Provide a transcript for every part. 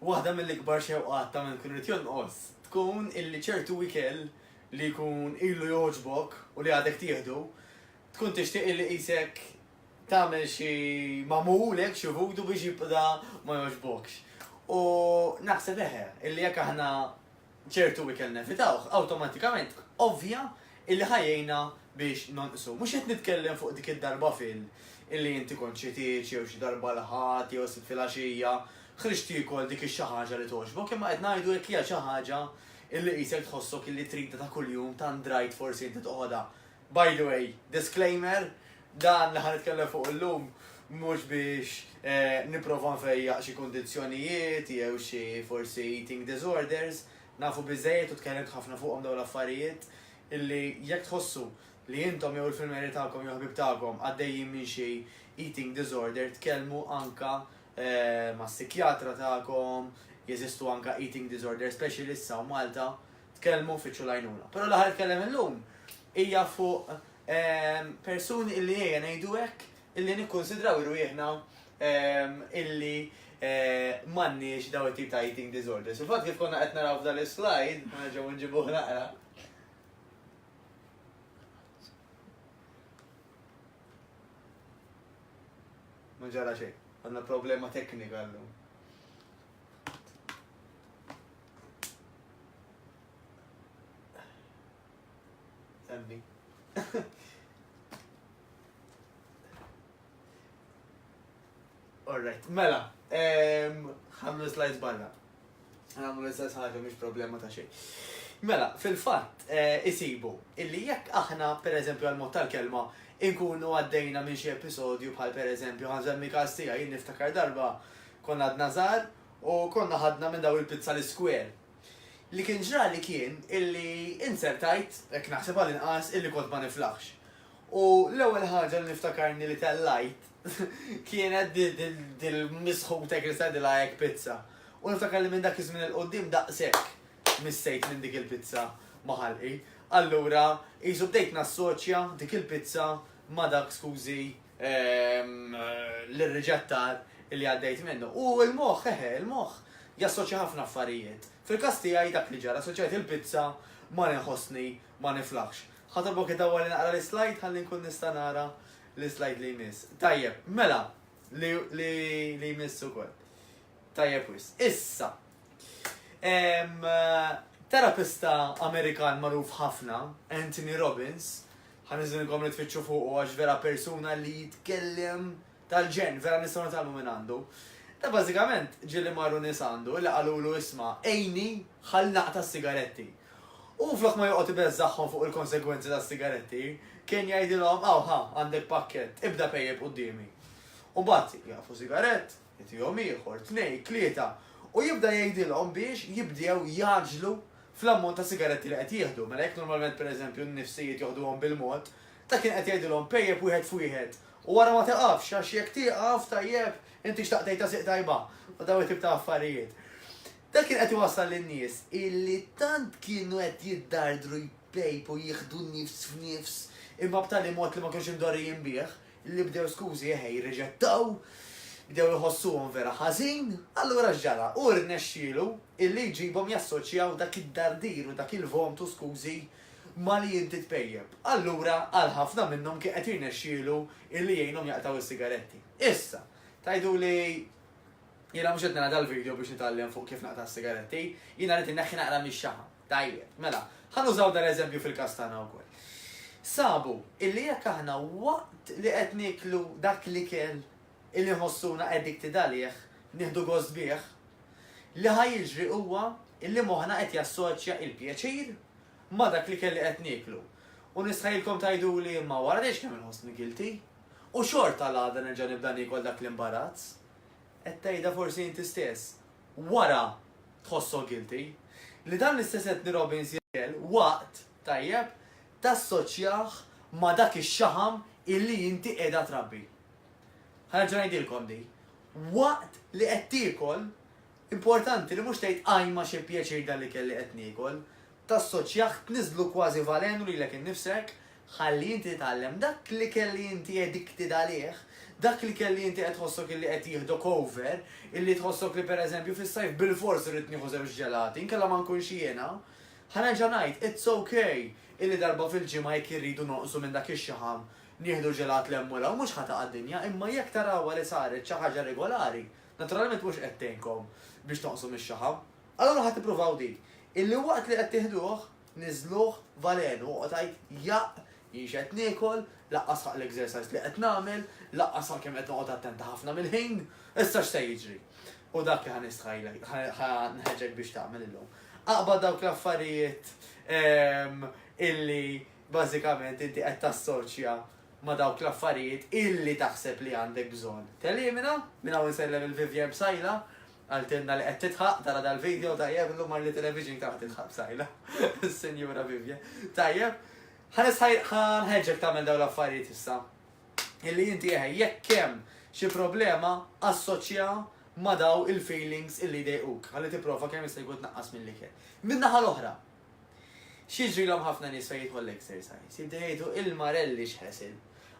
waħda mill-ikbar xewqat ta' minn kun irid jonqos tkun illi ċertu ikel li jkun ilu joħġbok u li għadek tieħdu, tkun tixtieq illi qisek tagħmel xi magħmulek xi vudu biex jibda ma joħġbokx. U naħseb illi jekk aħna ċertu ikel nefitawh, awtomatikament ovvja illi ħajjejna biex nonqsu. Mhux qed nitkellem fuq dik id-darba illi inti kont xi tieċi jew xi darba laħat jew sit filgħaxija, ħriġ tiekol dik xi ħaġa li toġbok, imma qed ngħidu jekk hija xi ħaġa illi qisek tħossok illi trida ta' kuljum tant drajt forsi inti toqgħodha. By the way, disclaimer, dan li ħanitkellem fuq illum mhux biex nipprova nfejjaq xi kundizzjonijiet jew xi forsi eating disorders, nafu biżejjed u tkellimt ħafna fuqhom dawn l-affarijiet illi jekk tħossu li intom jew il-filmeri tagħkom jew ħbib tagħkom għaddejjin minn xi eating disorder, tkellmu anka ma' psikjatra tagħkom, jeżistu anka eating disorder specialista u Malta, tkellmu fiċċu lajnuna. Però l-aħħar tkellem illum hija fuq persuni illi ejja ngħidu hekk illi nikkonsidraw irwieħna illi m'għandniex dawn it-tip ta' eating disorders. U fatt kif konna qed naraw f'dan is-slide, ġew nġibuh naqra. Ma ġara xejn, għandna problema teknika llum. Semmi. Alright, mela, ħamlu slides barra. Ħamlu l-istess ħaġa mhix problema ta' xejn. Mela, fil-fatt, isibu, illi jekk aħna, per eżempju, għal-mod tal-kelma, inkunu għaddejna minn xi episodju bħal per eżempju ħanżemmi każ tiegħi jien niftakar darba konna għadna żgħar u konna ħadna minn daw il-pizza l-square. Li kien ġrali kien illi insertajt, hekk naħseb għal inqas illi kont ma niflaħx. U l-ewwel ħaġa li niftakarni li tellajt kienet dil-misħutek li sadilha hekk pizza. U niftakar li minn dak iż-żmien il-qudiem daqshekk missejt minn dik il-pizza ma ħalqi. Allura, jisu bdejt nassoċja dik il-pizza ma dak skużi l-riġettar li għaddejt minnu. U il-moħ, il-moħ jassoċja ħafna affarijiet. Fil-kas tiegħi dak li ġara, assoċjajt il-pizza ma nħossni ma niflaħx. Ħatarbok id-dawwa li naqra l-slide ħalli nkun nista' nara l-slide li jmiss. Tajjeb, mela li jmiss ukoll. Tajjeb wis. Issa. Terapista Amerikan magħruf ħafna, Anthony Robbins, ħaniżilkom li tfittxu fuq għax vera persuna li jitkellem tal-ġen, vera nistgħu nitgħallmu minn għandu. Ta' bażikament ġieli marru nies għandu li qalulu isma' ejni ħall naqta s-sigaretti. U flok ma joqgħod ibeżżaħħom fuq il-konsegwenzi tas-sigaretti, kien jgħidilhom awħa għandek pakkett, ibda pejjeb qudiemi. U bagħad jafu sigarett, jitihom ieħor, tnejn, tlieta, u jibda jgħidilhom biex jibdew jaġlu fl-ammont ta' sigaretti li qed jieħdu. Mela jekk normalment pereżempju n-nifsijiet joħduhom bil-mod, ta' kien qed jgħidilhom pejjeb wieħed f'wieħed. U wara ma taqafx għax jekk tieqaf tajjeb inti xtaqtej ta' siq tajba u daw it-tip ta' affarijiet. Dak kien qed iwassal lin-nies illi tant kienu qed jiddardru jpejpu jieħdu nifs f'nifs imma b'tali mod li ma kienx imdorrijin bih, illi bdew skużi jirriġettaw, bdew iħossuhom vera ħażin, allura x'ġara, u rnexxielu illi jġibhom jassoċjaw dak id-dardir u dak il-vomtu skużi ma li inti tpejjeb. Allura għal ħafna minnhom kien qed jirnexxielu illi jgħinhom jaqtaw is-sigaretti. Issa, tajdu li jiena mhux qed nara dal-video biex nitgħallem fuq kif naqta' s-sigaretti, jiena rrid inneħħi naqra mix-xaħam. Tajjeb, mela, ħanużaw dan eżempju fil-każ tagħna wkoll. Sabu illi jekk aħna waqt li qed niklu dak l-ikel illi nħossuna qegħdik tidalih, nieħdu gost bih, li ħajjiġri huwa illi moħħna qed jassoċja il-pjaċir ma dak li kelli qed niklu. U nistħajlkom tgħiduli imma wara dejx kemm inħossni guilty. U xorta l-għada nerġa' nibda nikol dak l-imbarazz. Qed tgħidha forsi inti stess. Wara tħossok guilty. Li dan l-istess Anthony Robbins jgħid waqt tajjeb tassoċjah ma dak ix-xaħam illi inti qiegħda trabbi. Ħarġa ngħidilkom di. Waqt li qed tiekol, importanti li mhux tgħid għajma xi pjaċir dan li kelli qed niekol, tassoċjah tniżlu kważi valenu lilek innifsek, ħalli inti titgħallem dak li kelli inti qegħdik tidalih, dak li kelli inti qed tħossok illi qed jieħdok over, illi tħossok li pereżempju fis-sajf bil-fors irid nieħu żewġ ġelati, inkella ma nkunx jiena. Ħanerġa' ngħid, it's okay illi darba fil-ġimgħa jekk irridu noqsu minn dak ix-xaħam nieħdu ġelat li hemm mhux ħataqa' d-dinja, imma jekk tarawha li saret xi ħaġa regolari, naturalment mhux qed tgħinkom biex toqsu mix-xaħam. Allura ħadd ippruvaw dik. Illi waqt li qed tieħduh, niżluh valenu u qed jaq jinxet niekol, laqqas ħaq l-exercise li qed nagħmel, laqqas ħaq kemm qed noqgħod attenta ħafna mill-ħin, issa x'se jiġri. U dak li ħanistħajlek, ħanħeġġek biex tagħmel illum. Aqbad dawk l-affarijiet illi bażikament inti qed tassoċja ma' dawk l-affarijiet illi taħseb li għandek bżonn. Telimina, minn hawn insellem il-Vivien b'sajla, għaltinna li qed titħaq tara dal-video tajjeb illum mar li television ta' titħaq b'sajla. Is-Sinjura Vivien. Tajjeb, ħanħeġġek tagħmel dawn l-affarijiet issa. Illi inti jekk hemm xi problema assoċja ma daw il-feelings illi dejquk. Ħalli tipprova kemm jista' jkun tnaqqas mill-ikel. Min-naħa l-oħra. X'jiġrilhom ħafna nies fejn jidħol l-exercise. Jibda jgħidu il-marelli x'ħesil.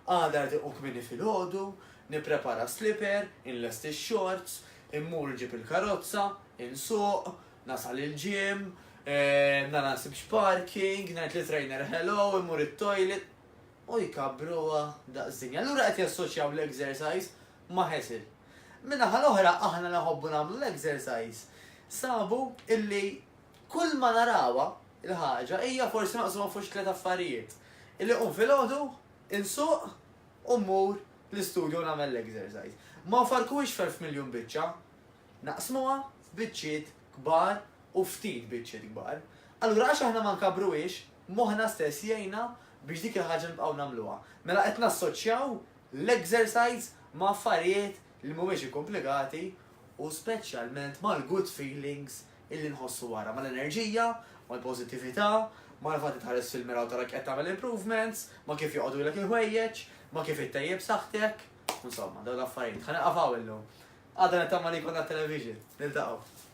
Għadha tiquk minni fil-ħodu, nipprepara slipper, inlest ix-shorts, immur ġib il-karozza, insuq, nasal il-ġim, nasib parking, ngħid li trainer hello, immur it-toilet. U jkabruha daqsdinja. Allura qed jassoċjaw l-exercise ma' ħesil. Min-naħa l-oħra aħna naħobbu nagħmlu l-exercise. Sabu illi kull ma narawha il-ħaġa hija forsi naqsmu fuq tliet affarijiet. Illi qum fil-ħodu, insuq u mmur l-istudju nagħmel l-exercise. Ma farkuwix f'1,000,000 biċċa, naqsmuha f'biċċiet kbar u ftit biċċiet kbar. Allura għax aħna ma nkabruwix, moħħna stess jgħinna biex dik il-ħaġa nibqgħu nagħmluha. Mela qed nassoċjaw l-exercise ma' affarijiet li mhumiex komplikati u speċjalment mal-good feelings illi nħossu wara, mal-enerġija, mal-pożittività, mal-fatt tħares fil-mira u tarak qed tagħmel improvements, ma kif joqogħdu lek il-ħwejjeġ, ma kif ittejjeb saħħtek, insomma, dawn l-affarijiet. Ħanaqafaw illum. Għadha nittama li jkollna television, niltaqgħu.